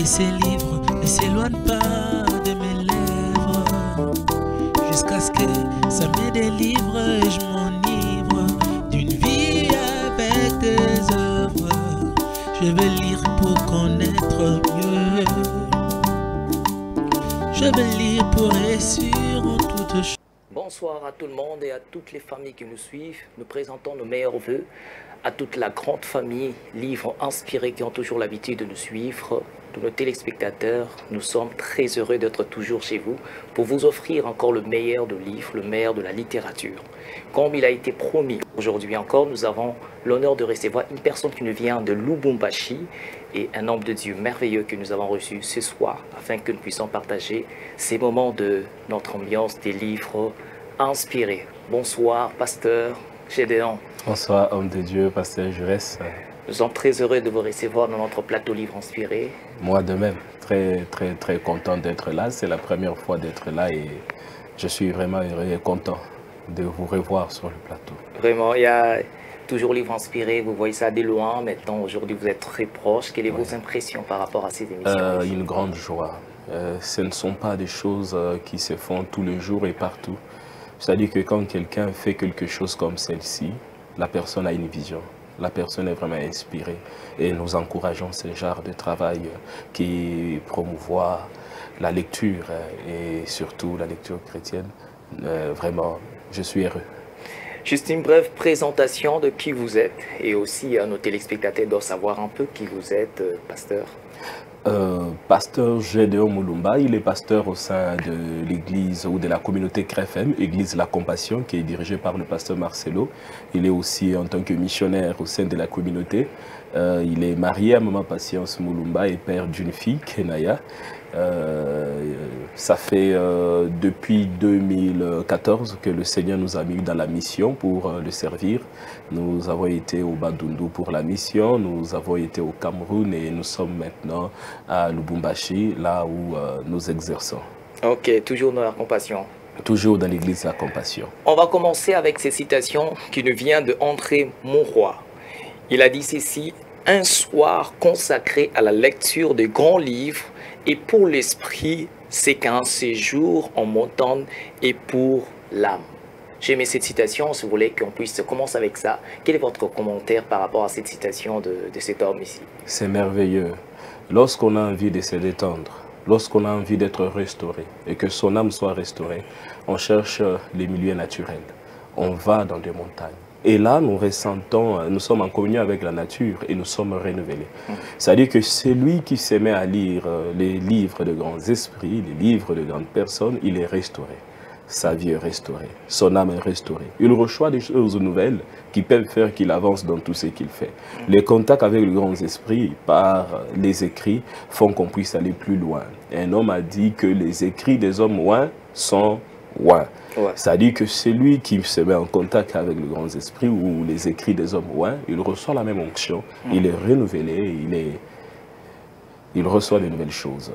ces livres ne s'éloignent pas de mes lèvres, jusqu'à ce que ça me délivre et je m'enivre d'une vie avec des œuvres. Je veux lire pour connaître mieux, je veux lire pour réussir en toutes choses. Bonsoir à tout le monde et à toutes les familles qui nous suivent. Nous présentons nos meilleurs voeux à toute la grande famille Livres Inspirés qui ont toujours l'habitude de nous suivre. Tous nos téléspectateurs, nous sommes très heureux d'être toujours chez vous pour vous offrir encore le meilleur de livres, le meilleur de la littérature. Comme il a été promis, aujourd'hui encore, nous avons l'honneur de recevoir une personne qui nous vient de Lubumbashi et un homme de Dieu merveilleux que nous avons reçu ce soir afin que nous puissions partager ces moments de notre ambiance des livres inspirés. Bonsoir, pasteur Gédéon. Bonsoir, homme de Dieu, pasteur Jurès. Nous sommes très heureux de vous recevoir dans notre plateau Livres Inspirés. Moi de même, très content d'être là. C'est la première fois d'être là et je suis vraiment heureux et content de vous revoir sur le plateau. Vraiment, il y a toujours Livres Inspirés, vous voyez ça de loin. Maintenant, aujourd'hui, vous êtes très proche. Quelles sont vos impressions par rapport à ces émissions? Une grande joie. Ce ne sont pas des choses qui se font tous les jours et partout. C'est-à-dire que quand quelqu'un fait quelque chose comme celle-ci, la personne a une vision. La personne est vraiment inspirée et nous encourageons ce genre de travail qui promouvoit la lecture et surtout la lecture chrétienne. Vraiment, je suis heureux. Juste une brève présentation de qui vous êtes et aussi nos téléspectateurs doivent savoir un peu qui vous êtes, pasteur. Pasteur Gédéon Moulumba, il est pasteur au sein de l'église ou de la communauté CREFM, Église La Compassion, qui est dirigée par le pasteur Marcelo. Il est aussi en tant que missionnaire au sein de la communauté. Il est marié à Maman Patience Moulumba et père d'une fille, Kenaya. Ça fait depuis 2014 que le Seigneur nous a mis dans la mission pour le servir. Nous avons été au Bandundu pour la mission, nous avons été au Cameroun et nous sommes maintenant à Lubumbashi, là où nous exerçons. Ok, toujours dans la compassion. Toujours dans l'église de la compassion. On va commencer avec ces citations qui nous viennent de André Monroy. Il a dit ceci: un soir consacré à la lecture de grands livres et pour l'esprit, c'est qu'un séjour en montagne et pour l'âme. J'ai aimé cette citation, si vous voulez qu'on puisse commencer avec ça. Quel est votre commentaire par rapport à cette citation de cet homme ici? C'est merveilleux. Lorsqu'on a envie de se détendre, lorsqu'on a envie d'être restauré et que son âme soit restaurée, on cherche les milieux naturels. On va dans des montagnes. Et là, nous ressentons, nous sommes en communion avec la nature et nous sommes renouvelés. C'est-à-dire que celui qui se met à lire les livres de grands esprits, les livres de grandes personnes, il est restauré. Sa vie est restaurée, son âme est restaurée. Il reçoit des choses nouvelles qui peuvent faire qu'il avance dans tout ce qu'il fait. Les contacts avec les grands esprits par les écrits font qu'on puisse aller plus loin. Un homme a dit que les écrits des hommes loin sont loin. Ouais. C'est-à-dire que celui qui se met en contact avec les grands esprits ou les écrits des hommes loin, il reçoit la même onction, il est renouvelé, il reçoit de nouvelles choses.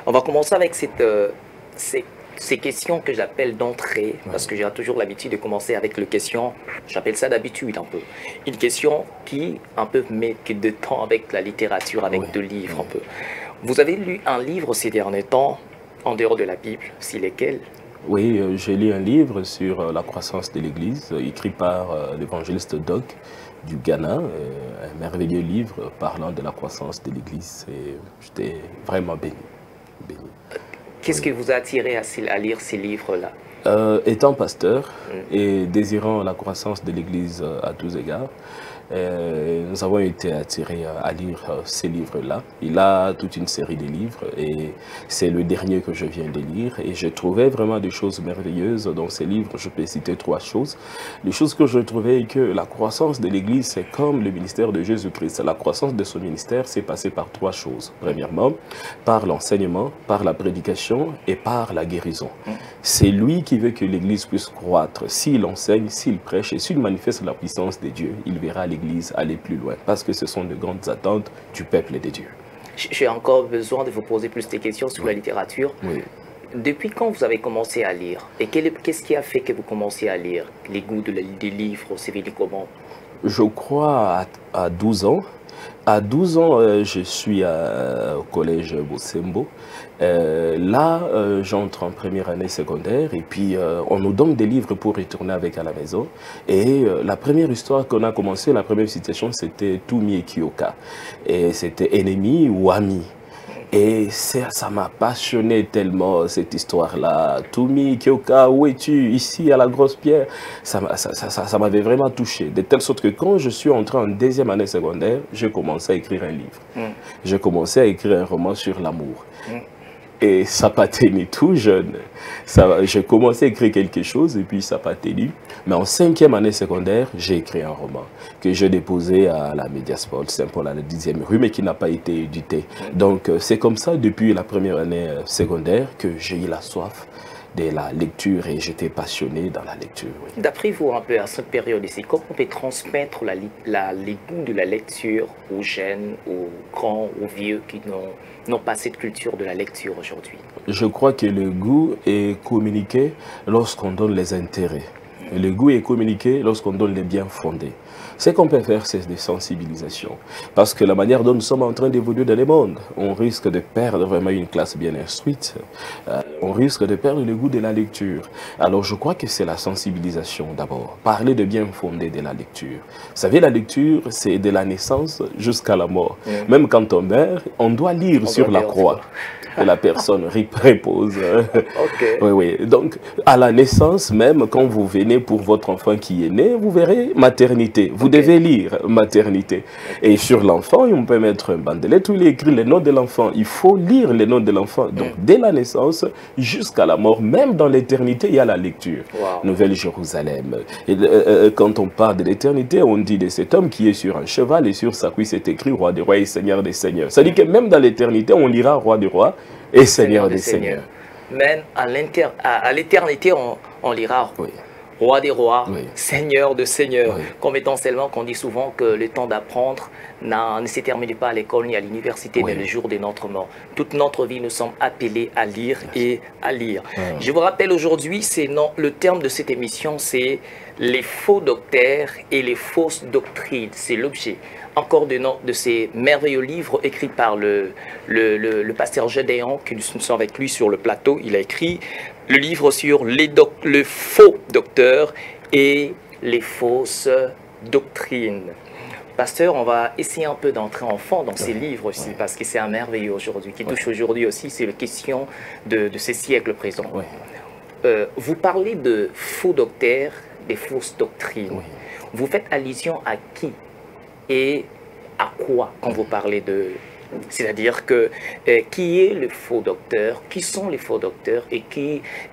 On va commencer avec ces questions que j'appelle d'entrée, parce que j'ai toujours l'habitude de commencer avec les questions, j'appelle ça d'habitude un peu. Une question qui un peu met de temps avec la littérature, avec deux livres un peu. Vous avez lu un livre ces derniers temps, en dehors de la Bible, si lesquels? Oui, j'ai lu un livre sur la croissance de l'Église, écrit par l'évangéliste Doc du Ghana, un merveilleux livre parlant de la croissance de l'Église. J'étais vraiment béni. Qu'est-ce qui vous a attiré à lire ces livres-là? Étant pasteur et désirant la croissance de l'Église à tous égards, nous avons été attirés à lire ces livres-là. Il a toute une série de livres et c'est le dernier que je viens de lire. Et je trouvais vraiment des choses merveilleuses dans ces livres. Je peux citer 3 choses. Les choses que je trouvais que la croissance de l'Église, c'est comme le ministère de Jésus-Christ. La croissance de son ministère s'est passée par 3 choses. Premièrement, par l'enseignement, par la prédication et par la guérison. C'est lui qui veut que l'Église puisse croître. S'il enseigne, s'il prêche et s'il manifeste la puissance de Dieu, il verra l'Église aller plus loin, parce que ce sont de grandes attentes du peuple de Dieu. J'ai encore besoin de vous poser plus de questions sur la littérature. Oui. Depuis quand vous avez commencé à lire? Et qu'est-ce qui a fait que vous commenciez à lire? Les goûts des livres, c'est venu comment? Je crois à 12 ans. À 12 ans, je suis au collège Bosembo. Là, j'entre en première année secondaire et puis on nous donne des livres pour retourner avec à la maison. Et la première histoire qu'on a commencé, la première citation, c'était Tumi et Kyoka. Et c'était ennemi ou ami. Et ça m'a passionné tellement, cette histoire-là. Tumi, Kyoka, où es-tu? Ici, à la Grosse Pierre. Ça m'avait vraiment touché. De telle sorte que quand je suis entré en deuxième année secondaire, j'ai commencé à écrire un livre. J'ai commencé à écrire un roman sur l'amour. Et ça n'a pas tenu tout jeune. J'ai commencé à écrire quelque chose et puis ça n'a pas tenu. Mais en cinquième année secondaire, j'ai écrit un roman que j'ai déposé à la Mediasport Saint-Paul à la 10e rue, mais qui n'a pas été édité. Donc c'est comme ça, depuis la première année secondaire, que j'ai eu la soif de la lecture et j'étais passionné dans la lecture. Oui. D'après vous, un peu à cette période ici, comment on peut transmettre les goûts de la lecture aux jeunes, aux grands, aux vieux qui n'ont pas cette culture de la lecture aujourd'hui? Je crois que le goût est communiqué lorsqu'on donne les intérêts. Et le goût est communiqué lorsqu'on donne les biens fondés. Ce qu'on peut faire, c'est des sensibilisations. Parce que la manière dont nous sommes en train d'évoluer dans le monde, on risque de perdre vraiment une classe bien instruite. On risque de perdre le goût de la lecture. Alors je crois que c'est la sensibilisation d'abord. Parler de bien fondé de la lecture. Vous savez, la lecture, c'est de la naissance jusqu'à la mort. Même quand on meurt, on doit lire sur la croix. Que la personne repose. Oui, oui. Donc, à la naissance, même quand vous venez pour votre enfant qui est né, vous verrez maternité. Vous devez lire maternité. Et sur l'enfant, on peut mettre un bandelet où il est écrit le nom de l'enfant. Il faut lire le nom de l'enfant. Donc, dès la naissance jusqu'à la mort, même dans l'éternité, il y a la lecture. Nouvelle-Jérusalem. Quand on parle de l'éternité, on dit de cet homme qui est sur un cheval et sur sa cuisse est écrit Roi des rois et Seigneur des seigneurs. Ça dit que même dans l'éternité, on lira Roi des rois et Seigneur des seigneurs. Même à l'éternité, on lira Roi des rois, Seigneur de seigneurs. Comme étant seulement qu'on dit souvent que le temps d'apprendre ne se termine pas à l'école ni à l'université, mais le jour de notre mort. Toute notre vie, nous sommes appelés à lire et à lire. Je vous rappelle aujourd'hui, le terme de cette émission, c'est les faux docteurs et les fausses doctrines. C'est l'objet encore de ces merveilleux livres écrits par le pasteur Gédéon, que nous sommes avec lui sur le plateau. Il a écrit le livre sur le faux docteur et les fausses doctrines. Pasteur, on va essayer un peu d'entrer en fond dans ces livres aussi, parce que c'est un merveilleux aujourd'hui, qui touche aujourd'hui aussi, c'est la question de ces siècles présents. Vous parlez de faux docteurs, des fausses doctrines. Vous faites allusion à qui et à quoi quand vous parlez de... C'est-à-dire que qui est le faux docteur, qui sont les faux docteurs et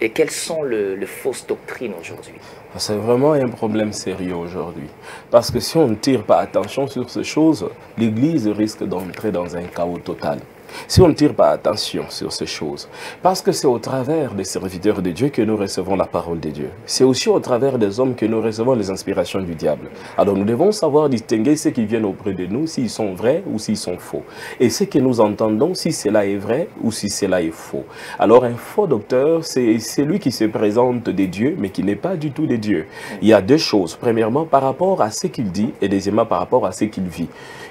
quelles sont les fausses doctrines aujourd'hui? C'est vraiment un problème sérieux aujourd'hui. Parce que si on ne tire pas attention sur ces choses, l'Église risque d'entrer dans un chaos total. Si on ne tire pas attention sur ces choses, parce que c'est au travers des serviteurs de Dieu que nous recevons la parole de Dieu. C'est aussi au travers des hommes que nous recevons les inspirations du diable. Alors nous devons savoir distinguer ceux qui viennent auprès de nous, s'ils sont vrais ou s'ils sont faux. Et ce que nous entendons, si cela est vrai ou si cela est faux. Alors un faux docteur, c'est celui qui se présente de Dieu, mais qui n'est pas du tout de Dieu. Il y a deux choses. Premièrement, par rapport à ce qu'il dit, et deuxièmement, par rapport à ce qu'il vit.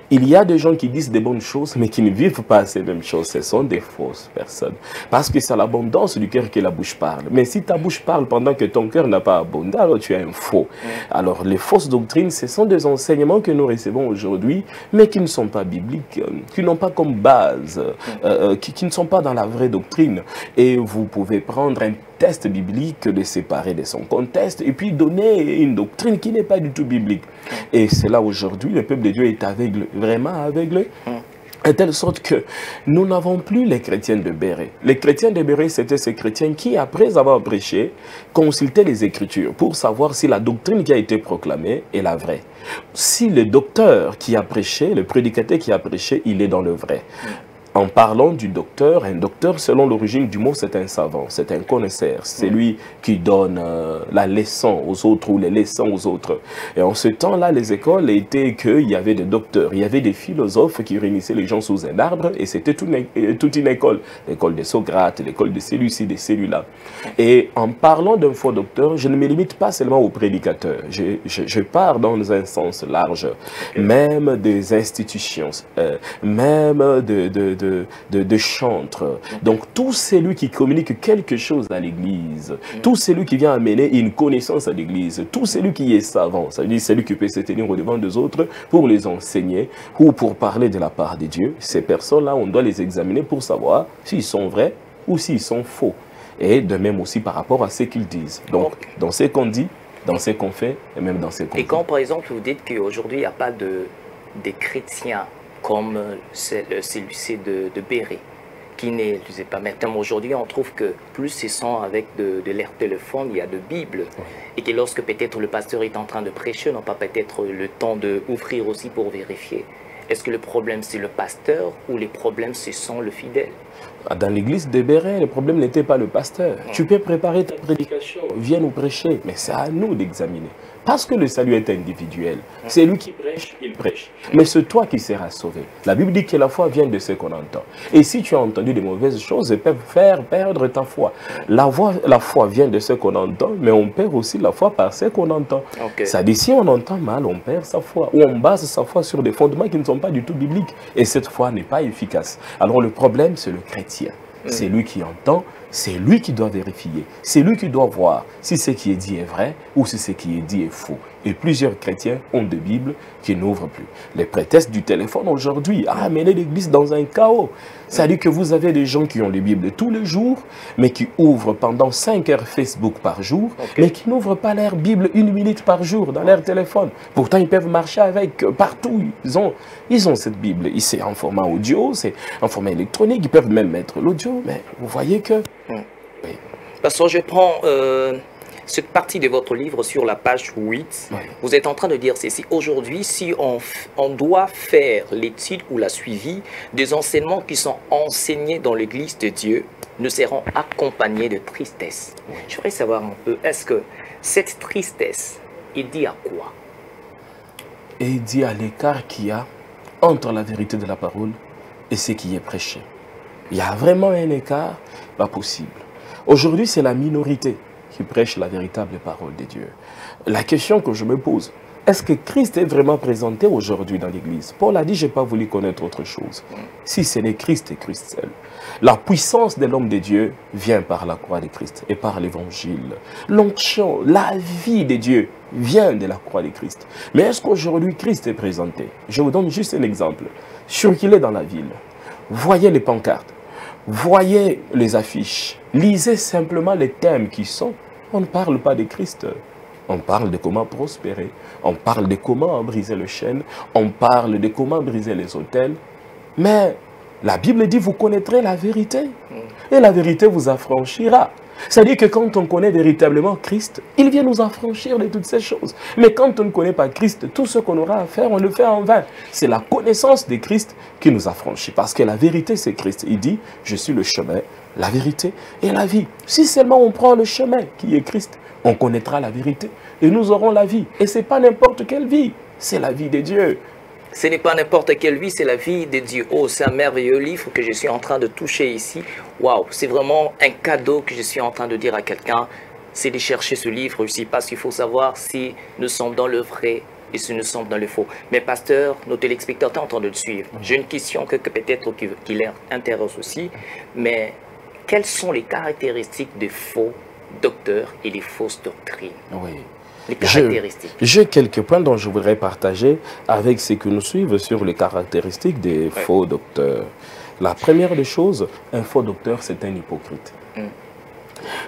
Il y a des gens qui disent des bonnes choses, mais qui ne vivent pas ces mêmes choses. Ce sont des fausses personnes. Parce que c'est à l'abondance du cœur que la bouche parle. Mais si ta bouche parle pendant que ton cœur n'a pas abondé, alors tu es un faux. Alors les fausses doctrines, ce sont des enseignements que nous recevons aujourd'hui, mais qui ne sont pas bibliques, qui n'ont pas comme base, qui ne sont pas dans la vraie doctrine. Et vous pouvez prendre un test biblique, le séparer de son contexte et puis donner une doctrine qui n'est pas du tout biblique. Et c'est là aujourd'hui, le peuple de Dieu est aveugle, vraiment aveugle. De telle sorte que nous n'avons plus les chrétiens de Béret. Les chrétiens de Béret, c'était ces chrétiens qui, après avoir prêché, consultaient les Écritures pour savoir si la doctrine qui a été proclamée est la vraie. Si le docteur qui a prêché, le prédicateur qui a prêché, il est dans le vrai. en parlant du docteur, un docteur, selon l'origine du mot, c'est un savant, c'est un connaisseur. C'est lui qui donne la leçon aux autres ou les leçons aux autres. Et en ce temps-là, les écoles étaient qu'il y avait des docteurs, il y avait des philosophes qui réunissaient les gens sous un arbre et c'était toute une école. L'école de Socrate, l'école de celui-ci, de celui-là. Et en parlant d'un faux docteur, je ne me limite pas seulement aux prédicateurs. Je pars dans un sens large, même des institutions, même de chantres. Donc tout celui qui communique quelque chose à l'église, tout celui qui vient amener une connaissance à l'église, tout celui qui est savant, ça veut dire celui qui peut se tenir au devant des autres pour les enseigner ou pour parler de la part de Dieu, ces personnes-là, on doit les examiner pour savoir s'ils sont vrais ou s'ils sont faux. Et de même aussi par rapport à ce qu'ils disent. Donc, dans ce qu'on dit, dans ce qu'on fait, et même dans ce qu'on fait. Et quand, par exemple, vous dites qu'aujourd'hui, il n'y a pas des chrétiens comme celui-ci de Béret, qui n'est, je ne sais pas, maintenant aujourd'hui, on trouve que plus ils sont avec de leur téléphone, il y a de Bible. Et que lorsque peut-être le pasteur est en train de prêcher, n'ont pas peut-être le temps d'ouvrir aussi pour vérifier. Est-ce que le problème, c'est le pasteur ou les problèmes, ce sont le fidèle? Dans l'église de Béret, le problème n'était pas le pasteur. Tu peux préparer ta prédication, viens nous prêcher, mais c'est à nous d'examiner. Parce que le salut est individuel. C'est lui qui prêche, il prêche. Mais c'est toi qui seras sauvé. La Bible dit que la foi vient de ce qu'on entend. Et si tu as entendu de mauvaises choses, elles peuvent faire perdre ta foi. La foi vient de ce qu'on entend, mais on perd aussi la foi par ce qu'on entend. Ça dit, si on entend mal, on perd sa foi. Ou on base sa foi sur des fondements qui ne sont pas du tout bibliques. Et cette foi n'est pas efficace. Alors le problème, c'est le chrétien. C'est lui qui entend, c'est lui qui doit vérifier, c'est lui qui doit voir si ce qui est dit est vrai ou si ce qui est dit est faux. Et plusieurs chrétiens ont des Bibles qui n'ouvrent plus. Les prétextes du téléphone aujourd'hui a amené l'église dans un chaos. Ça dit que vous avez des gens qui ont les Bibles tous les jours, mais qui ouvrent pendant 5 heures Facebook par jour, mais qui n'ouvrent pas leur Bible 1 minute par jour dans leur téléphone. Pourtant, ils peuvent marcher avec partout. Ils ont cette Bible. C'est en format audio, c'est en format électronique. Ils peuvent même mettre l'audio, mais vous voyez que... Oui. Parce que je prends cette partie de votre livre sur la page 8. Vous êtes en train de dire ceci. Aujourd'hui, si on doit faire l'étude ou la suivi des enseignements qui sont enseignés dans l'église de Dieu, nous serons accompagnés de tristesse. Je voudrais savoir un peu, est-ce que cette tristesse est due à quoi? Et dit à l'écart qu'il y a entre la vérité de la parole et ce qui est prêché. Il y a vraiment un écart pas possible. Aujourd'hui, c'est la minorité qui prêche la véritable parole de Dieu. La question que je me pose, est-ce que Christ est vraiment présenté aujourd'hui dans l'Église? Paul a dit, je n'ai pas voulu connaître autre chose. Si ce n'est Christ et Christ seul. La puissance de l'homme de Dieu vient par la croix de Christ et par l'Évangile. L'onction, la vie de Dieu vient de la croix de Christ. Mais est-ce qu'aujourd'hui Christ est présenté? Je vous donne juste un exemple. Circulez dans la ville, voyez les pancartes, voyez les affiches, lisez simplement les thèmes qui sont. On ne parle pas de Christ. On parle de comment prospérer, on parle de comment briser le chêne, on parle de comment briser les autels. Mais la Bible dit, vous connaîtrez la vérité et la vérité vous affranchira. C'est-à-dire que quand on connaît véritablement Christ, il vient nous affranchir de toutes ces choses. Mais quand on ne connaît pas Christ, tout ce qu'on aura à faire, on le fait en vain. C'est la connaissance de Christ qui nous affranchit. Parce que la vérité, c'est Christ. Il dit, je suis le chemin, la vérité et la vie. Si seulement on prend le chemin qui est Christ, on connaîtra la vérité et nous aurons la vie. Et ce n'est pas n'importe quelle vie, c'est la vie de Dieu. Ce n'est pas n'importe quelle vie, c'est la vie de Dieu. Oh, c'est un merveilleux livre que je suis en train de toucher ici. Waouh, c'est vraiment un cadeau que je suis en train de dire à quelqu'un. C'est de chercher ce livre aussi, parce qu'il faut savoir si nous sommes dans le vrai et si nous sommes dans le faux. Mais pasteur, nos téléspectateurs sont en train de le suivre. J'ai une question que peut-être qui leur intéresse aussi. Mais quelles sont les caractéristiques des faux docteurs et les fausses doctrines? Oui. Les caractéristiques. J'ai quelques points dont je voudrais partager avec ceux qui nous suivent sur les caractéristiques des faux docteurs. La première des choses, un faux docteur, c'est un hypocrite.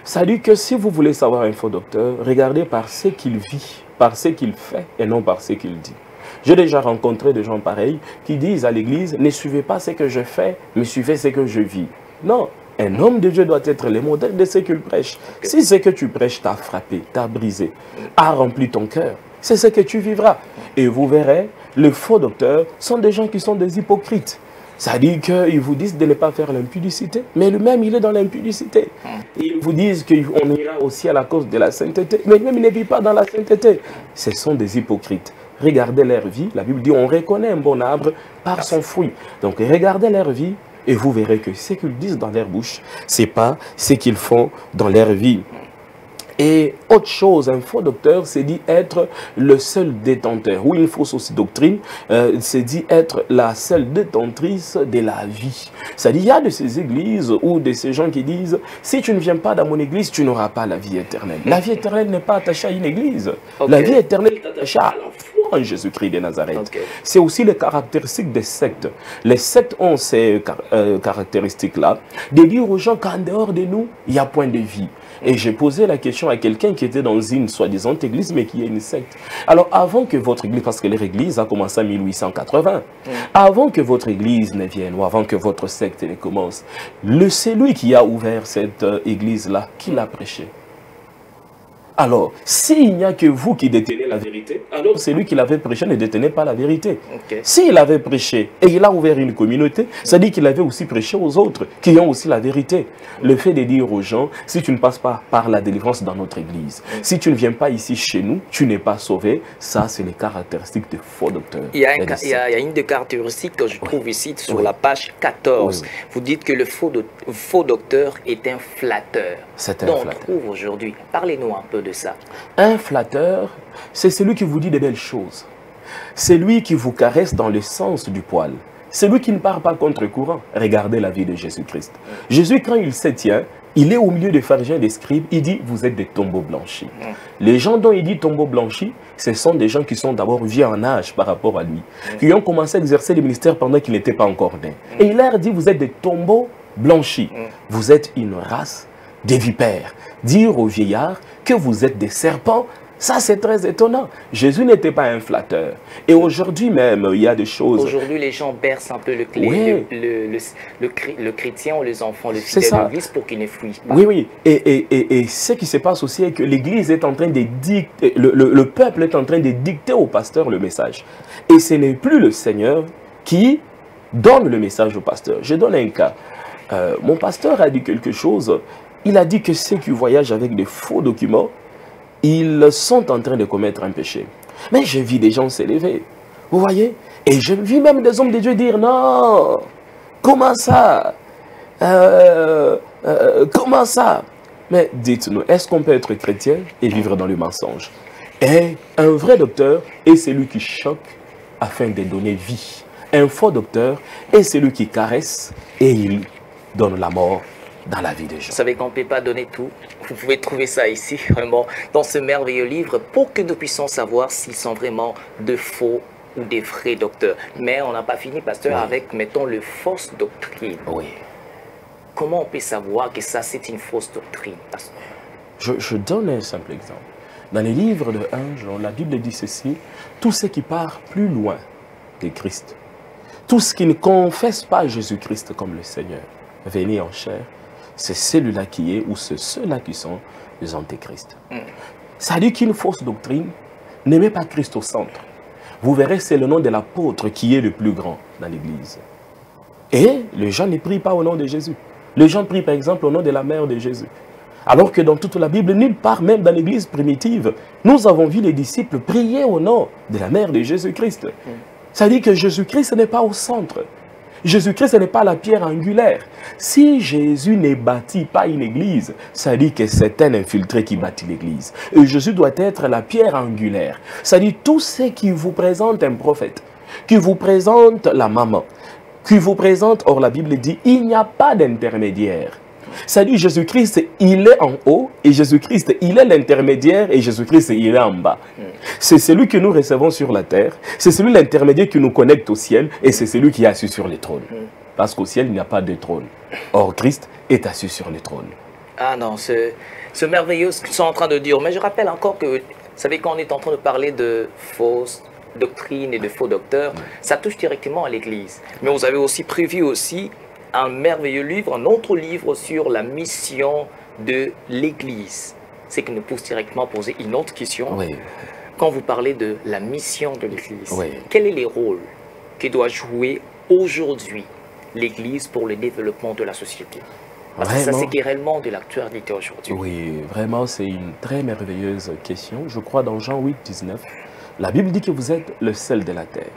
Ça dit que si vous voulez savoir un faux docteur, regardez par ce qu'il vit, par ce qu'il fait et non par ce qu'il dit. J'ai déjà rencontré des gens pareils qui disent à l'église, ne suivez pas ce que je fais, mais suivez ce que je vis. Non. Un homme de Dieu doit être le modèle de ce qu'il prêche. Si ce que tu prêches t'a frappé, t'a brisé, a rempli ton cœur, c'est ce que tu vivras. Et vous verrez, les faux docteurs sont des gens qui sont des hypocrites. Ça veut dire qu'ils vous disent de ne pas faire l'impudicité, mais lui-même, il est dans l'impudicité. Ils vous disent qu'on ira aussi à la cause de la sainteté, mais lui-même, il ne vit pas dans la sainteté. Ce sont des hypocrites. Regardez leur vie. La Bible dit on reconnaît un bon arbre par son fruit. Donc, regardez leur vie et vous verrez que ce qu'ils disent dans leur bouche, ce n'est pas ce qu'ils font dans leur vie. Et autre chose, un faux docteur, c'est dit être le seul détenteur, ou une fausse aussi doctrine, c'est dit être la seule détentrice de la vie. C'est-à-dire, il y a de ces églises ou de ces gens qui disent, si tu ne viens pas dans mon église, tu n'auras pas la vie éternelle. La vie éternelle n'est pas attachée à une église. La vie éternelle est attachée à la foi en Jésus-Christ de Nazareth. C'est aussi les caractéristiques des sectes. Les sectes ont ces caractéristiques-là, de dire aux gens qu'en dehors de nous, il n'y a point de vie. Et j'ai posé la question à quelqu'un qui était dans une soi-disant église, mais qui est une secte. Alors, avant que votre église, parce que leur église a commencé en 1880, avant que votre église ne vienne, ou avant que votre secte ne commence, c'est lui qui a ouvert cette église-là, qui l'a prêché. Alors, s'il n'y a que vous qui détenez la vérité, alors celui qui l'avait prêché ne détenait pas la vérité. S'il avait prêché et il a ouvert une communauté, ça dit qu'il avait aussi prêché aux autres qui ont aussi la vérité. Le fait de dire aux gens, si tu ne passes pas par la délivrance dans notre église, si tu ne viens pas ici chez nous, tu n'es pas sauvé, ça c'est les caractéristiques des faux docteurs. Il y a une des caractéristiques que je trouve ici sur la page 14. Vous dites que le faux docteur est un flatteur. C'est un flatteur. On trouve aujourd'hui. Parlez-nous un peu de ça. Un flatteur, c'est celui qui vous dit de belles choses. C'est lui qui vous caresse dans le sens du poil. C'est lui qui ne part pas contre courant. Regardez la vie de Jésus-Christ. Jésus, quand il se tient, il est au milieu des pharisiens et des scribes. Il dit, vous êtes des tombeaux blanchis. Les gens dont il dit tombeaux blanchis, ce sont des gens qui sont d'abord vieux en âge par rapport à lui. Qui ont commencé à exercer le ministère pendant qu'il n'était pas encore né. Et il leur dit, vous êtes des tombeaux blanchis. Vous êtes une race des vipères. Dire aux vieillards que vous êtes des serpents, ça c'est très étonnant. Jésus n'était pas un flatteur. Et aujourd'hui même, il y a des choses... Aujourd'hui, les gens bercent un peu le chrétien ou les enfants, le fidèle de l'église pour qu'ils ne fuient pas. Oui, oui. Et ce qui se passe aussi est que l'église est en train de dicter, le peuple est en train de dicter au pasteur le message. Et ce n'est plus le Seigneur qui donne le message au pasteur. Je donne un cas. Mon pasteur a dit quelque chose. Il a dit que ceux qui voyagent avec des faux documents, ils sont en train de commettre un péché. Mais j'ai vu des gens s'élever. Vous voyez? Et j'ai vu même des hommes de Dieu dire, non, comment ça? Comment ça? Mais dites-nous, est-ce qu'on peut être chrétien et vivre dans le mensonge? Et un vrai docteur est celui qui choque afin de donner vie. Un faux docteur est celui qui caresse et il donne la mort dans la vie des gens. Vous savez qu'on ne peut pas donner tout. Vous pouvez trouver ça ici, vraiment, dans ce merveilleux livre, pour que nous puissions savoir s'ils sont vraiment de faux ou des vrais docteurs. Mais on n'a pas fini, pasteur, avec, mettons, le fausse doctrine. Oui. Comment on peut savoir que ça, c'est une fausse doctrine, pasteur? Je donne un simple exemple. Dans les livres de 1 Jean, la Bible dit ceci, tout ce qui part plus loin de Christ, tout ce qui ne confesse pas Jésus-Christ comme le Seigneur, venu en chair, c'est celui-là qui est, ou c'est ceux-là qui sont les antéchrists. Ça dit qu'une fausse doctrine ne met pas Christ au centre. Vous verrez, c'est le nom de l'apôtre qui est le plus grand dans l'Église. Et les gens ne prient pas au nom de Jésus. Les gens prient par exemple au nom de la mère de Jésus. Alors que dans toute la Bible, nulle part, même dans l'Église primitive, nous avons vu les disciples prier au nom de la mère de Jésus-Christ. Ça dit que Jésus-Christ n'est pas au centre. Jésus-Christ n'est pas la pierre angulaire. Si Jésus ne bâtit pas une église, ça dit que c'est un infiltré qui bâtit l'église. Et Jésus doit être la pierre angulaire. Ça dit tout ce qui vous présente un prophète, qui vous présente la maman, qui vous présente, or la Bible dit, il n'y a pas d'intermédiaire. Ça dit Jésus-Christ, il est en haut, et Jésus-Christ, il est l'intermédiaire, et Jésus-Christ, il est en bas. C'est celui que nous recevons sur la terre, c'est celui l'intermédiaire qui nous connecte au ciel, et c'est celui qui est assis sur le trône. Parce qu'au ciel, il n'y a pas de trône. Or, Christ est assis sur le trône. Ah non, c'est merveilleux ce qu'ils sont en train de dire. Mais je rappelle encore que, vous savez, quand on est en train de parler de fausses doctrines et de faux docteurs, ça touche directement à l'Église. Mais vous avez aussi prévu aussi un merveilleux livre, un autre livre sur la mission de l'Église. C'est que nous pousse directement à poser une autre question. Oui. Quand vous parlez de la mission de l'Église, oui, quels sont les rôles que doit jouer aujourd'hui l'Église pour le développement de la société? Parce que ça, c'est qui est réellement de l'actualité aujourd'hui. Oui, vraiment, c'est une très merveilleuse question. Je crois dans Jean 8, 19, la Bible dit que vous êtes le sel de la terre.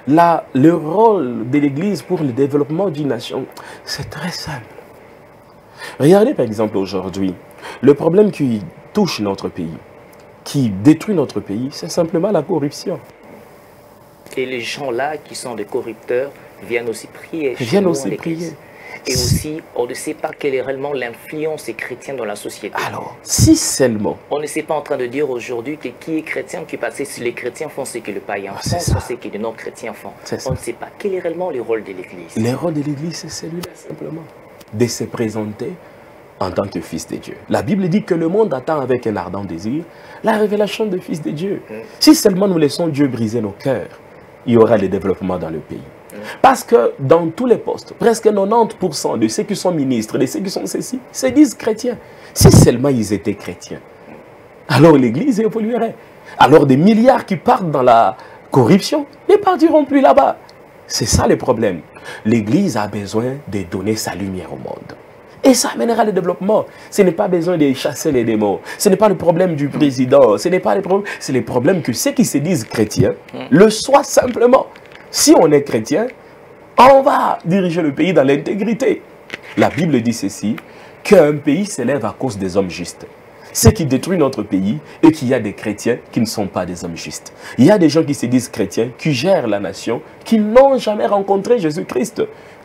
Là, le rôle de l'Église pour le développement d'une nation, c'est très simple. Regardez par exemple aujourd'hui, le problème qui touche notre pays, qui détruit notre pays, c'est simplement la corruption. Et les gens-là qui sont des corrupteurs viennent aussi prier. Viennent aussi prier. Et aussi, on ne sait pas quelle est réellement l'influence des chrétiens dans la société. Alors, si seulement... On ne sait pas en train de dire aujourd'hui que qui est chrétien, qui passe, si les chrétiens font ce que le païen font, ce que les non-chrétiens font. On ne sait pas quel est réellement le rôle de l'Église. Le rôle de l'Église, c'est celui-là simplement. De se présenter en tant que fils de Dieu. La Bible dit que le monde attend avec un ardent désir la révélation du Fils de Dieu. Si seulement nous laissons Dieu briser nos cœurs, il y aura le développement dans le pays. Parce que dans tous les postes, presque 90% de ceux qui sont ministres, de ceux qui sont ceci, se disent chrétiens. Si seulement ils étaient chrétiens, alors l'Église évoluerait. Alors des milliards qui partent dans la corruption ne partiront plus là-bas. C'est ça le problème. L'Église a besoin de donner sa lumière au monde. Et ça amènera le développement. Ce n'est pas besoin de chasser les démons. Ce n'est pas le problème du président. Ce n'est pas le problème. C'est le problème que ceux qui se disent chrétiens le soient simplement. Si on est chrétien, on va diriger le pays dans l'intégrité. La Bible dit ceci, qu'un pays s'élève à cause des hommes justes. Ce qui détruit notre pays est qu'il y a des chrétiens qui ne sont pas des hommes justes. Il y a des gens qui se disent chrétiens, qui gèrent la nation, qui n'ont jamais rencontré Jésus-Christ.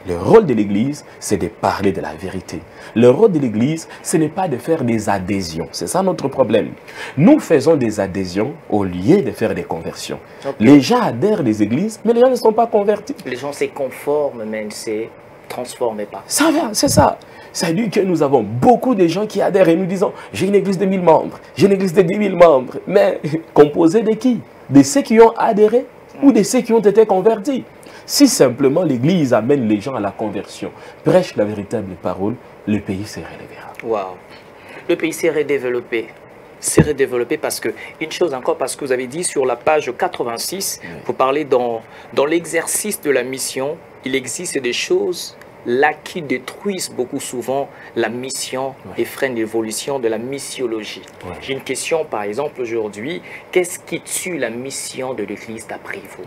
Le rôle de l'Église, c'est de parler de la vérité. Le rôle de l'Église, ce n'est pas de faire des adhésions. C'est ça notre problème. Nous faisons des adhésions au lieu de faire des conversions. Okay. Les gens adhèrent des églises, mais les gens ne sont pas convertis. Les gens se conforment, mais ne se transforment pas. Ça va, c'est ça. Ça veut dire que nous avons beaucoup de gens qui adhèrent et nous disons, j'ai une église de 1000 membres, j'ai une église de 10 000 membres. Mais composée de qui? De ceux qui ont adhéré ou de ceux qui ont été convertis? Si simplement l'Église amène les gens à la conversion, prêche la véritable parole, le pays se relèvera. Waouh! Le pays s'est redéveloppé. C'est redéveloppé parce que, une chose encore, parce que vous avez dit sur la page 86, vous parlez dans l'exercice de la mission, il existe des choses là qui détruisent beaucoup souvent la mission et freinent l'évolution de la missiologie. J'ai une question par exemple aujourd'hui, qu'est-ce qui tue la mission de l'Église d'après vous?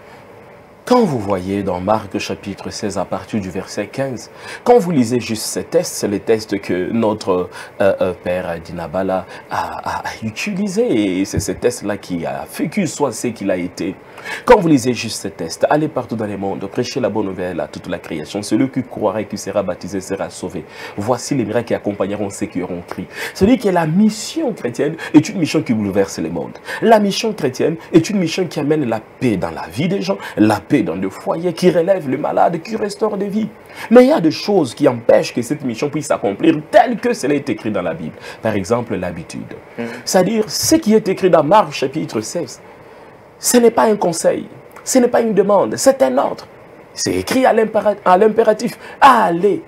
Quand vous voyez dans Marc chapitre 16 à partir du verset 15, quand vous lisez juste ces tests, c'est les tests que notre père Dinabala a utilisé et c'est ces tests-là qui a fait qu'il soit ce qu'il a été. Quand vous lisez juste ces tests, allez partout dans le monde, prêchez la bonne nouvelle à toute la création. Celui qui croira et qui sera baptisé sera sauvé. Voici les miracles qui accompagneront ceux qui auront crié. C'est-à-dire que la mission chrétienne est une mission qui bouleverse le monde. La mission chrétienne est une mission qui amène la paix dans la vie des gens, la paix dans le foyer, qui relève le malade, qui restaure des vies. Mais il y a des choses qui empêchent que cette mission puisse s'accomplir telle que cela est écrit dans la Bible. Par exemple, l'habitude. C'est-à-dire, ce qui est écrit dans Marc chapitre 16, ce n'est pas un conseil, ce n'est pas une demande, c'est un ordre. C'est écrit à l'impératif, allez.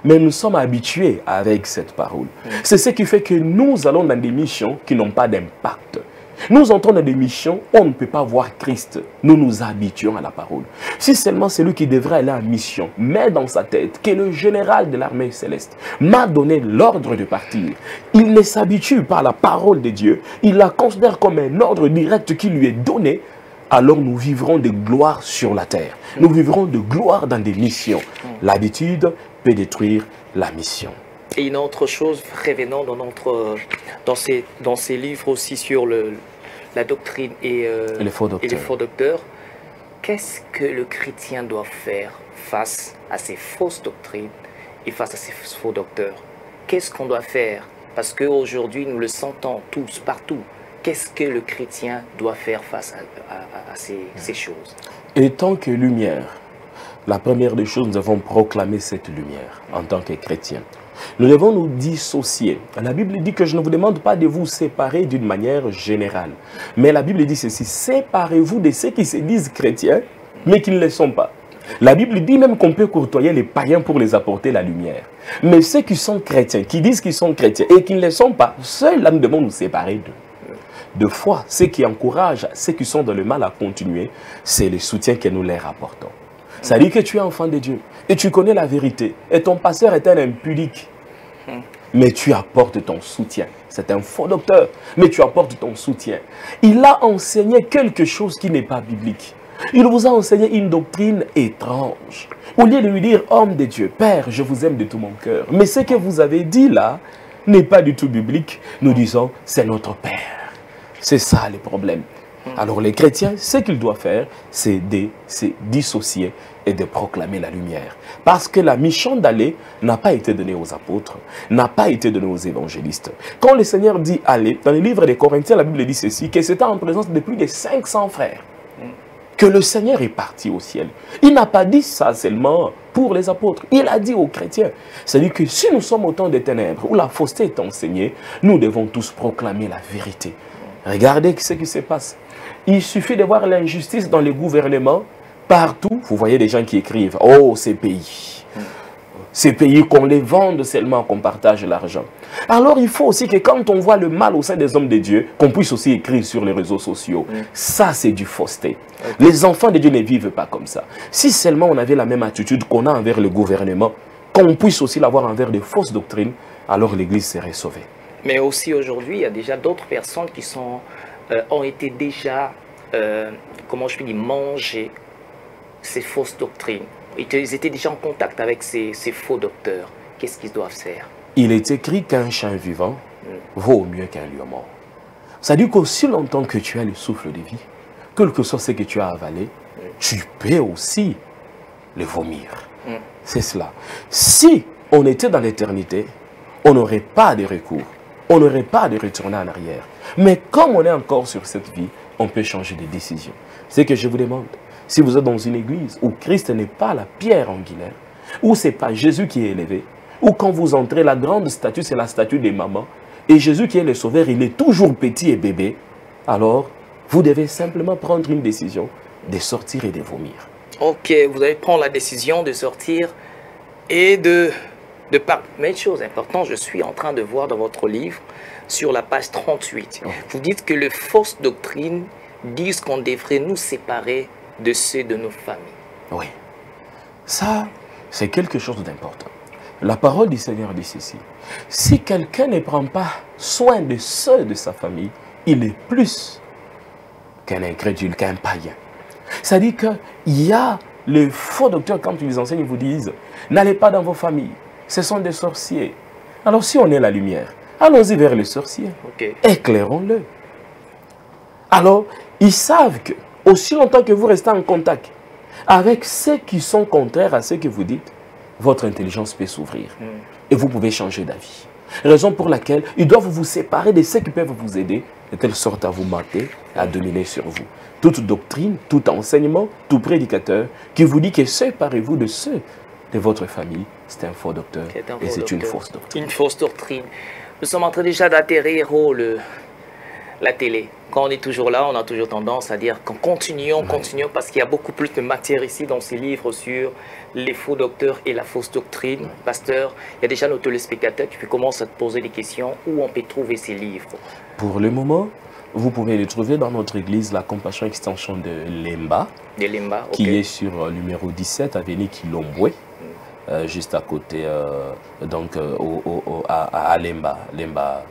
Mais nous sommes habitués avec cette parole. C'est ce qui fait que nous allons dans des missions qui n'ont pas d'impact. Nous entrons dans des missions où on ne peut pas voir Christ. Nous nous habituons à la parole. Si seulement celui qui devrait aller en mission met dans sa tête que le général de l'armée céleste m'a donné l'ordre de partir, il ne s'habitue pas à la parole de Dieu, il la considère comme un ordre direct qui lui est donné, alors nous vivrons de gloire sur la terre. Nous vivrons de gloire dans des missions. L'habitude peut détruire la mission. Et une autre chose, revenons dans ces livres aussi sur la doctrine et les faux docteurs. Qu'est-ce que le chrétien doit faire face à ces fausses doctrines et face à ces faux docteurs? Qu'est-ce qu'on doit faire? Parce qu'aujourd'hui, nous le sentons tous, partout. Qu'est-ce que le chrétien doit faire face à ces choses? Et tant que lumière, la première des choses, nous avons proclamé cette lumière en tant que chrétien. Nous devons nous dissocier. La Bible dit que je ne vous demande pas de vous séparer d'une manière générale. Mais la Bible dit ceci, séparez-vous de ceux qui se disent chrétiens, mais qui ne le sont pas. La Bible dit même qu'on peut courtoyer les païens pour les apporter la lumière. Mais ceux qui sont chrétiens, qui disent qu'ils sont chrétiens et qui ne le sont pas, ceux-là, nous devons nous séparer d'eux. De foi, ceux qui encouragent ceux qui sont dans le mal à continuer, c'est le soutien que nous leur apportons. Ça dit que tu es enfant de Dieu et tu connais la vérité. Et ton pasteur est un impudique. Mais tu apportes ton soutien. C'est un faux docteur, mais tu apportes ton soutien. Il a enseigné quelque chose qui n'est pas biblique. Il vous a enseigné une doctrine étrange. Au lieu de lui dire, homme de Dieu, Père, je vous aime de tout mon cœur. Mais ce que vous avez dit là n'est pas du tout biblique. Nous disons, c'est notre Père. C'est ça le problème. Alors les chrétiens, ce qu'ils doivent faire, c'est de se dissocier et de proclamer la lumière. Parce que la mission d'aller n'a pas été donnée aux apôtres, n'a pas été donnée aux évangélistes. Quand le Seigneur dit aller, dans le livre des Corinthiens, la Bible dit ceci, que c'était en présence de plus de 500 frères que le Seigneur est parti au ciel. Il n'a pas dit ça seulement pour les apôtres. Il a dit aux chrétiens. C'est-à-dire que si nous sommes au temps des ténèbres, où la fausseté est enseignée, nous devons tous proclamer la vérité. Regardez ce qui se passe. Il suffit de voir l'injustice dans les gouvernements. Partout, vous voyez des gens qui écrivent « Oh, ces pays qu'on les vende seulement, qu'on partage l'argent. » Alors, il faut aussi que quand on voit le mal au sein des hommes de Dieu, qu'on puisse aussi écrire sur les réseaux sociaux. Ça, c'est du fausseté. Les enfants de Dieu ne vivent pas comme ça. Si seulement on avait la même attitude qu'on a envers le gouvernement, qu'on puisse aussi l'avoir envers des fausses doctrines, alors l'Église serait sauvée. Mais aussi aujourd'hui, il y a déjà d'autres personnes qui ont été déjà, comment je peux dire, mangées ces fausses doctrines. Ils étaient déjà en contact avec ces faux docteurs. Qu'est-ce qu'ils doivent faire? Il est écrit qu'un chien vivant vaut mieux qu'un lion mort. Ça dit qu'aussi longtemps que tu as le souffle de vie, quel que soit ce que tu as avalé, tu peux aussi le vomir. C'est cela. Si on était dans l'éternité, on n'aurait pas de recours. On n'aurait pas de retourner en arrière. Mais comme on est encore sur cette vie, on peut changer de décision. C'est que je vous demande, si vous êtes dans une église où Christ n'est pas la pierre angulaire, où ce n'est pas Jésus qui est élevé, ou quand vous entrez, la grande statue, c'est la statue des mamans, et Jésus qui est le sauveur, il est toujours petit et bébé, alors vous devez simplement prendre une décision de sortir et de vomir. Ok, vous allez prendre la décision de sortir et de parler. Mais une chose importante, je suis en train de voir dans votre livre, sur la page 38, vous dites que les fausses doctrines disent qu'on devrait nous séparer de ceux de nos familles. Oui, ça, c'est quelque chose d'important. La parole du Seigneur dit ceci. Si quelqu'un ne prend pas soin de ceux de sa famille, il est plus qu'un incrédule, qu'un païen. Ça dit qu'il y a les faux docteurs, quand ils enseignent, ils vous disent, n'allez pas dans vos familles, ce sont des sorciers. Alors si on est la lumière, allons-y vers les sorciers, éclairons-le. Alors, ils savent que, aussi longtemps que vous restez en contact avec ceux qui sont contraires à ce que vous dites, votre intelligence peut s'ouvrir et vous pouvez changer d'avis. Raison pour laquelle ils doivent vous séparer de ceux qui peuvent vous aider de telle sorte à vous mater, à dominer sur vous. Toute doctrine, tout enseignement, tout prédicateur qui vous dit que séparez-vous de ceux de votre famille, c'est un faux docteur et c'est une fausse doctrine. Une fausse doctrine. Nous sommes en train déjà d'atterrir la télé. Quand on est toujours là, on a toujours tendance à dire qu'on continuons parce qu'il y a beaucoup plus de matière ici dans ces livres sur les faux docteurs et la fausse doctrine. Pasteur, il y a déjà nos téléspectateurs qui commencent à te poser des questions. Où on peut trouver ces livres? Pour le moment, vous pouvez les trouver dans notre église, la Compassion Extension de Lemba, qui est sur numéro 17, avenue Kilombwe, juste à côté, à Lemba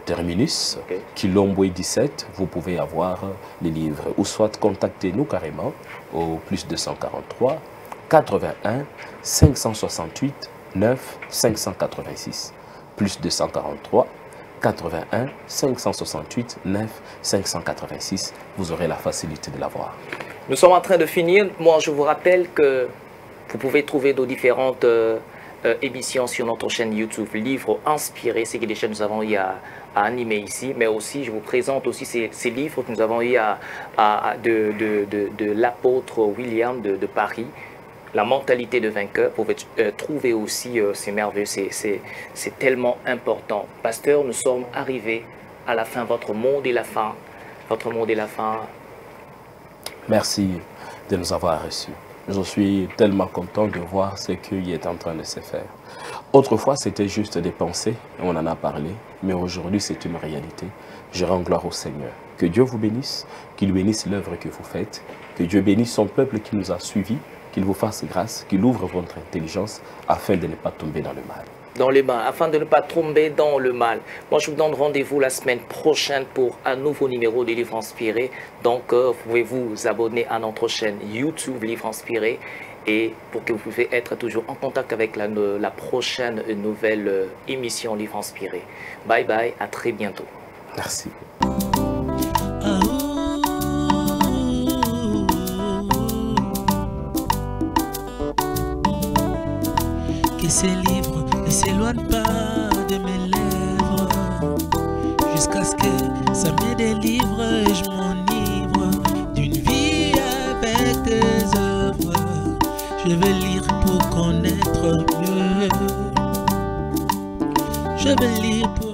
terminus, Kilombwe 17, vous pouvez avoir les livres, ou soit contactez-nous carrément au plus 243 81 568 9 586, plus 243 81 568 9 586, vous aurez la facilité de l'avoir. Nous sommes en train de finir. Moi, je vous rappelle que vous pouvez trouver nos différentes émissions sur notre chaîne YouTube, Livres Inspirés, c'est que déjà nous avons eu à animer ici, mais aussi je vous présente aussi ces livres que nous avons eu de l'apôtre William de Paris, La mentalité de vainqueur. Vous pouvez trouver aussi ces merveilleux, c'est tellement important. Pasteur, nous sommes arrivés à la fin, votre monde est la fin. Votre monde est la fin. Merci de nous avoir reçus. Je suis tellement content de voir ce qui est en train de se faire. Autrefois, c'était juste des pensées, on en a parlé, mais aujourd'hui, c'est une réalité. Je rends gloire au Seigneur. Que Dieu vous bénisse, qu'il bénisse l'œuvre que vous faites, que Dieu bénisse son peuple qui nous a suivis, qu'il vous fasse grâce, qu'il ouvre votre intelligence afin de ne pas tomber dans le mal. Dans le mal, afin de ne pas tomber dans le mal. Moi, je vous donne rendez-vous la semaine prochaine pour un nouveau numéro de Livres Inspirés. Donc, vous pouvez vous abonner à notre chaîne YouTube Livres Inspirés et pour que vous puissiez être toujours en contact avec la prochaine nouvelle émission Livres Inspirés. Bye bye, à très bientôt. Merci. Que ces livres ne s'éloignent pas de mes lèvres, jusqu'à ce que ça me délivre et je m'enivre d'une vie avec tes œuvres. Je veux lire pour connaître mieux. Je veux lire pour